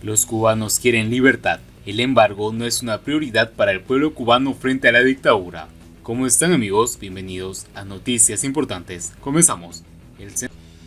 Los cubanos quieren libertad. El embargo no es una prioridad para el pueblo cubano frente a la dictadura. ¿Cómo están, amigos? Bienvenidos a Noticias Importantes. Comenzamos.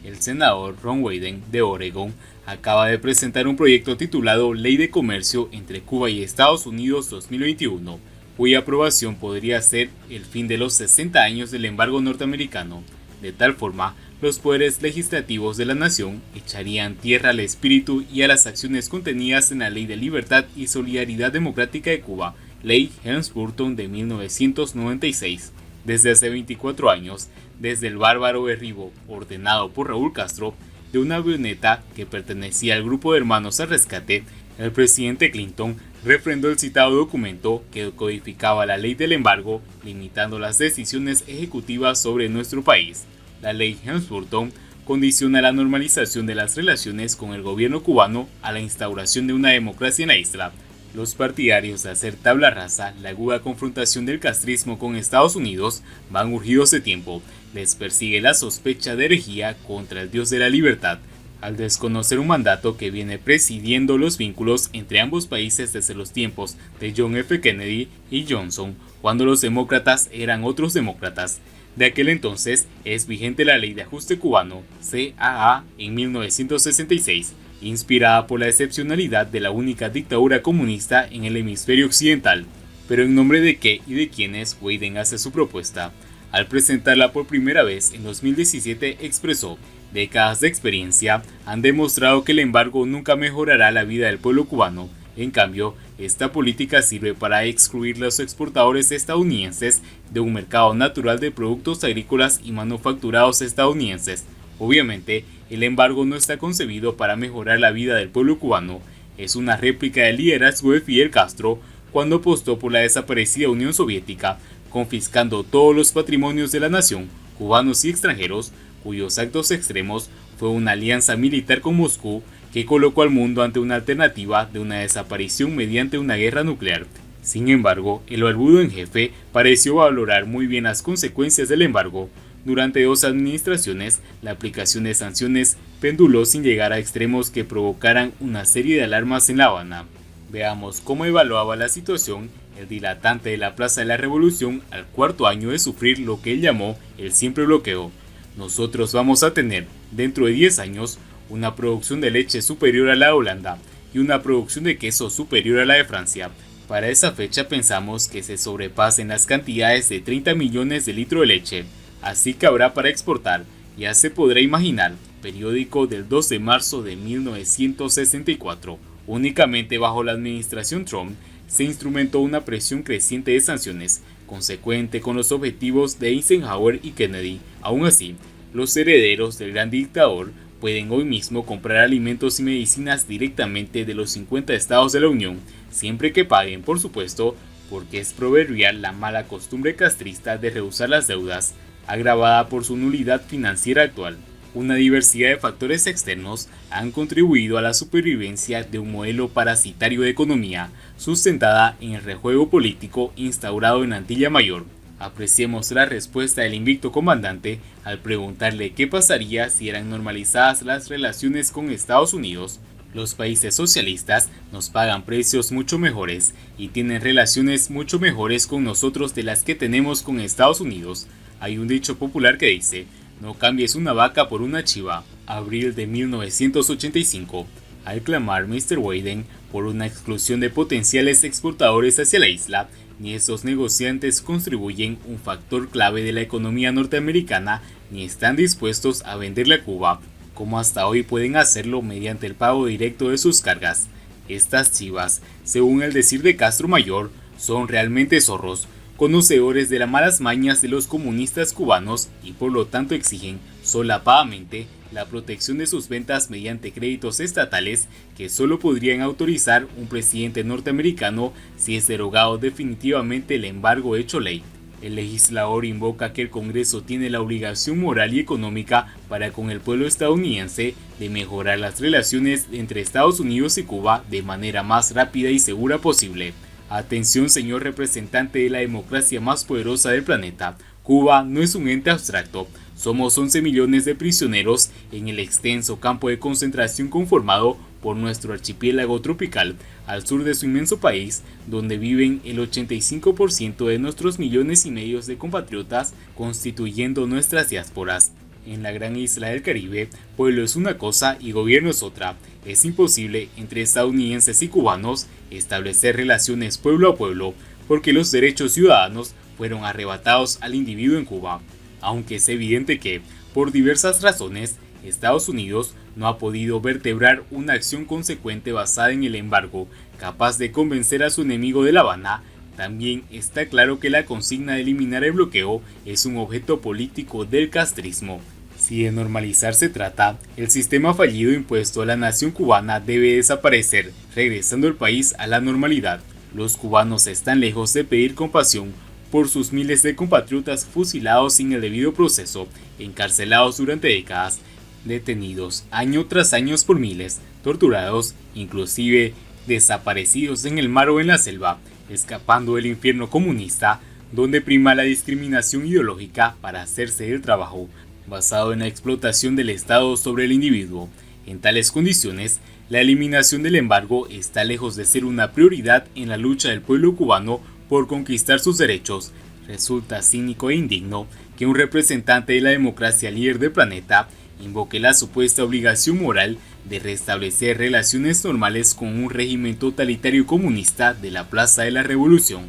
El senador Ron Wyden de Oregón acaba de presentar un proyecto titulado Ley de Comercio entre Cuba y Estados Unidos 2021, cuya aprobación podría ser el fin de los 60 años del embargo norteamericano. De tal forma, los poderes legislativos de la nación echarían tierra al espíritu y a las acciones contenidas en la Ley de Libertad y Solidaridad Democrática de Cuba, Ley Helms-Burton de 1996. Desde hace 24 años, desde el bárbaro derribo ordenado por Raúl Castro de una avioneta que pertenecía al grupo de hermanos al rescate, el presidente Clinton refrendó el citado documento que codificaba la ley del embargo, limitando las decisiones ejecutivas sobre nuestro país. La ley Helms-Burton condiciona la normalización de las relaciones con el gobierno cubano a la instauración de una democracia en la isla. Los partidarios de hacer tabla rasa la aguda confrontación del castrismo con Estados Unidos van urgidos de tiempo. Les persigue la sospecha de herejía contra el Dios de la libertad, al desconocer un mandato que viene presidiendo los vínculos entre ambos países desde los tiempos de John F. Kennedy y Johnson, cuando los demócratas eran otros demócratas. De aquel entonces es vigente la Ley de Ajuste Cubano, CAA, en 1966, inspirada por la excepcionalidad de la única dictadura comunista en el hemisferio occidental. Pero ¿en nombre de qué y de quiénes Wyden hace su propuesta? Al presentarla por primera vez en 2017 expresó: décadas de experiencia han demostrado que el embargo nunca mejorará la vida del pueblo cubano. En cambio, esta política sirve para excluir a los exportadores estadounidenses de un mercado natural de productos agrícolas y manufacturados estadounidenses. Obviamente, el embargo no está concebido para mejorar la vida del pueblo cubano. Es una réplica del liderazgo de Fidel Castro cuando apostó por la desaparecida Unión Soviética, confiscando todos los patrimonios de la nación, cubanos y extranjeros, cuyos actos extremos fue una alianza militar con Moscú que colocó al mundo ante una alternativa de una desaparición mediante una guerra nuclear. Sin embargo, el barbudo en jefe pareció valorar muy bien las consecuencias del embargo. Durante 2 administraciones, la aplicación de sanciones penduló sin llegar a extremos que provocaran una serie de alarmas en La Habana. Veamos cómo evaluaba la situación el dilatante de la Plaza de la Revolución al cuarto año de sufrir lo que él llamó el simple bloqueo. Nosotros vamos a tener, dentro de 10 años, una producción de leche superior a la de Holanda y una producción de queso superior a la de Francia. Para esa fecha pensamos que se sobrepasen las cantidades de 30 millones de litros de leche, así que habrá para exportar. Ya se podrá imaginar, periódico del 2 de marzo de 1964. Únicamente bajo la administración Trump se instrumentó una presión creciente de sanciones, consecuente con los objetivos de Eisenhower y Kennedy. Aún así, los herederos del gran dictador pueden hoy mismo comprar alimentos y medicinas directamente de los 50 estados de la Unión, siempre que paguen, por supuesto, porque es proverbial la mala costumbre castrista de rehusar las deudas, agravada por su nulidad financiera actual. Una diversidad de factores externos han contribuido a la supervivencia de un modelo parasitario de economía, sustentada en el rejuego político instaurado en Antilla Mayor. Apreciemos la respuesta del invicto comandante al preguntarle qué pasaría si eran normalizadas las relaciones con Estados Unidos. Los países socialistas nos pagan precios mucho mejores y tienen relaciones mucho mejores con nosotros de las que tenemos con Estados Unidos. Hay un dicho popular que dice: no cambies una vaca por una chiva. Abril de 1985. Al clamar Mr. Wyden por una exclusión de potenciales exportadores hacia la isla, ni esos negociantes contribuyen un factor clave de la economía norteamericana, ni están dispuestos a venderle a Cuba, como hasta hoy pueden hacerlo mediante el pago directo de sus cargas. Estas chivas, según el decir de Castro Mayor, son realmente zorros, conocedores de las malas mañas de los comunistas cubanos y por lo tanto exigen solapadamente la protección de sus ventas mediante créditos estatales que solo podrían autorizar un presidente norteamericano si es derogado definitivamente el embargo hecho ley. El legislador invoca que el Congreso tiene la obligación moral y económica para con el pueblo estadounidense de mejorar las relaciones entre Estados Unidos y Cuba de manera más rápida y segura posible. Atención, señor representante de la democracia más poderosa del planeta, Cuba no es un ente abstracto. Somos 11 millones de prisioneros en el extenso campo de concentración conformado por nuestro archipiélago tropical al sur de su inmenso país, donde viven el 85% de nuestros millones y medio de compatriotas, constituyendo nuestras diásporas. En la gran isla del Caribe, pueblo es una cosa y gobierno es otra. Es imposible entre estadounidenses y cubanos establecer relaciones pueblo a pueblo, porque los derechos ciudadanos fueron arrebatados al individuo en Cuba, aunque es evidente que, por diversas razones, Estados Unidos no ha podido vertebrar una acción consecuente basada en el embargo, capaz de convencer a su enemigo de La Habana. También está claro que la consigna de eliminar el bloqueo es un objeto político del castrismo. Si de normalizar se trata, el sistema fallido impuesto a la nación cubana debe desaparecer, regresando el país a la normalidad. Los cubanos están lejos de pedir compasión por sus miles de compatriotas fusilados sin el debido proceso, encarcelados durante décadas, detenidos año tras año por miles, torturados, inclusive desaparecidos en el mar o en la selva, escapando del infierno comunista, donde prima la discriminación ideológica para hacerse el trabajo, basado en la explotación del Estado sobre el individuo. En tales condiciones, la eliminación del embargo está lejos de ser una prioridad en la lucha del pueblo cubano por conquistar sus derechos. Resulta cínico e indigno que un representante de la democracia líder del planeta invoque la supuesta obligación moral de restablecer relaciones normales con un régimen totalitario comunista de la Plaza de la Revolución.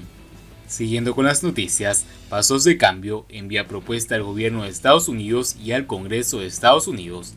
Siguiendo con las noticias, Pasos de Cambio envía propuesta al gobierno de Estados Unidos y al Congreso de Estados Unidos.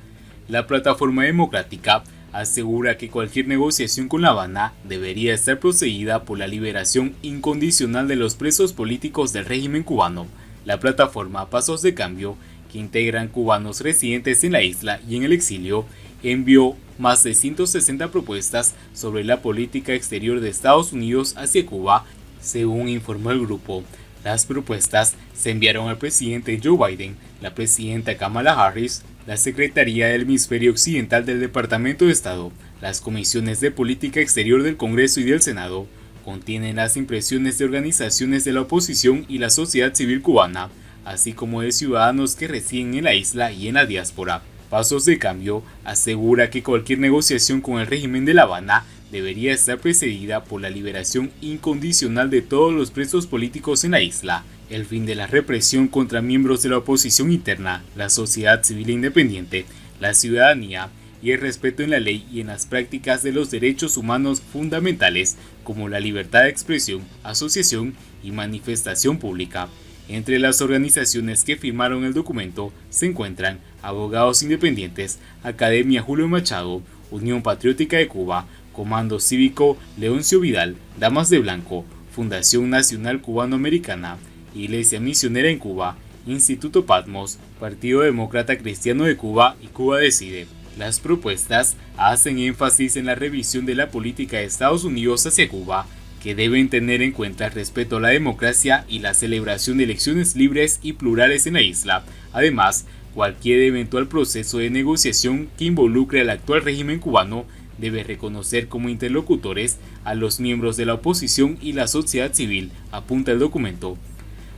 La plataforma democrática asegura que cualquier negociación con La Habana debería estar procedida por la liberación incondicional de los presos políticos del régimen cubano. La plataforma Pasos de Cambio, que integran cubanos residentes en la isla y en el exilio, envió más de 160 propuestas sobre la política exterior de Estados Unidos hacia Cuba, según informó el grupo. Las propuestas se enviaron al presidente Joe Biden, la presidenta Kamala Harris, la Secretaría del Hemisferio Occidental del Departamento de Estado, las comisiones de política exterior del Congreso y del Senado. Contienen las impresiones de organizaciones de la oposición y la sociedad civil cubana, así como de ciudadanos que residen en la isla y en la diáspora. Pasos de Cambio asegura que cualquier negociación con el régimen de La Habana debería estar precedida por la liberación incondicional de todos los presos políticos en la isla, el fin de la represión contra miembros de la oposición interna, la sociedad civil independiente, la ciudadanía y el respeto en la ley y en las prácticas de los derechos humanos fundamentales como la libertad de expresión, asociación y manifestación pública. Entre las organizaciones que firmaron el documento se encuentran Abogados Independientes, Academia Julio Machado, Unión Patriótica de Cuba, Comando Cívico Leoncio Vidal, Damas de Blanco, Fundación Nacional Cubano-Americana, Iglesia Misionera en Cuba, Instituto Patmos, Partido Demócrata Cristiano de Cuba y Cuba Decide. Las propuestas hacen énfasis en la revisión de la política de Estados Unidos hacia Cuba, que deben tener en cuenta el respeto a la democracia y la celebración de elecciones libres y plurales en la isla. Además, cualquier eventual proceso de negociación que involucre al actual régimen cubano debe reconocer como interlocutores a los miembros de la oposición y la sociedad civil, apunta el documento.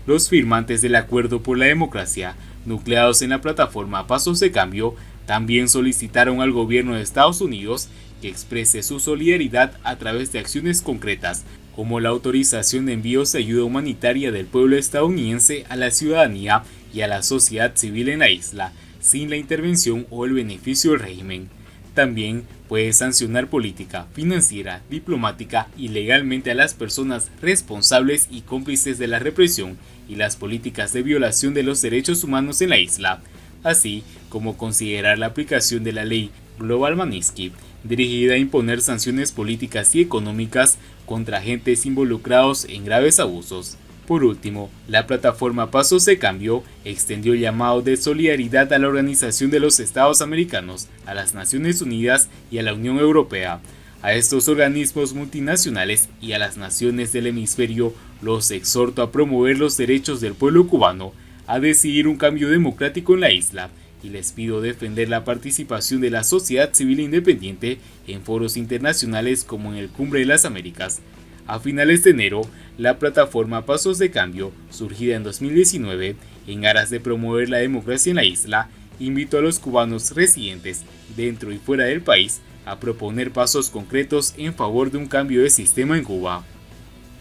Los firmantes del Acuerdo por la Democracia, nucleados en la plataforma Pasos de Cambio, también solicitaron al gobierno de Estados Unidos que exprese su solidaridad a través de acciones concretas, como la autorización de envíos de ayuda humanitaria del pueblo estadounidense a la ciudadanía y a la sociedad civil en la isla, sin la intervención o el beneficio del régimen. También puede sancionar política, financiera, diplomática y legalmente a las personas responsables y cómplices de la represión y las políticas de violación de los derechos humanos en la isla, así como considerar la aplicación de la ley Global Magnitsky, dirigida a imponer sanciones políticas y económicas contra agentes involucrados en graves abusos. Por último, la plataforma Pasos de Cambio extendió el llamado de solidaridad a la Organización de los Estados Americanos, a las Naciones Unidas y a la Unión Europea. A estos organismos multinacionales y a las naciones del hemisferio los exhorto a promover los derechos del pueblo cubano, a decidir un cambio democrático en la isla, y les pido defender la participación de la sociedad civil independiente en foros internacionales como en el Cumbre de las Américas. A finales de enero, la plataforma Pasos de Cambio, surgida en 2019, en aras de promover la democracia en la isla, invitó a los cubanos residentes dentro y fuera del país a proponer pasos concretos en favor de un cambio de sistema en Cuba.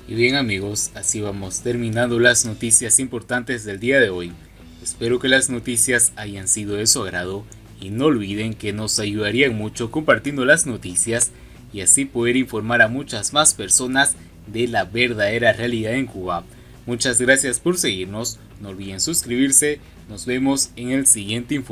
Y bien amigos, así vamos terminando las noticias importantes del día de hoy. Espero que las noticias hayan sido de su agrado y no olviden que nos ayudarían mucho compartiendo las noticias y así poder informar a muchas más personas de la verdadera realidad en Cuba. Muchas gracias por seguirnos, no olviden suscribirse, nos vemos en el siguiente informe.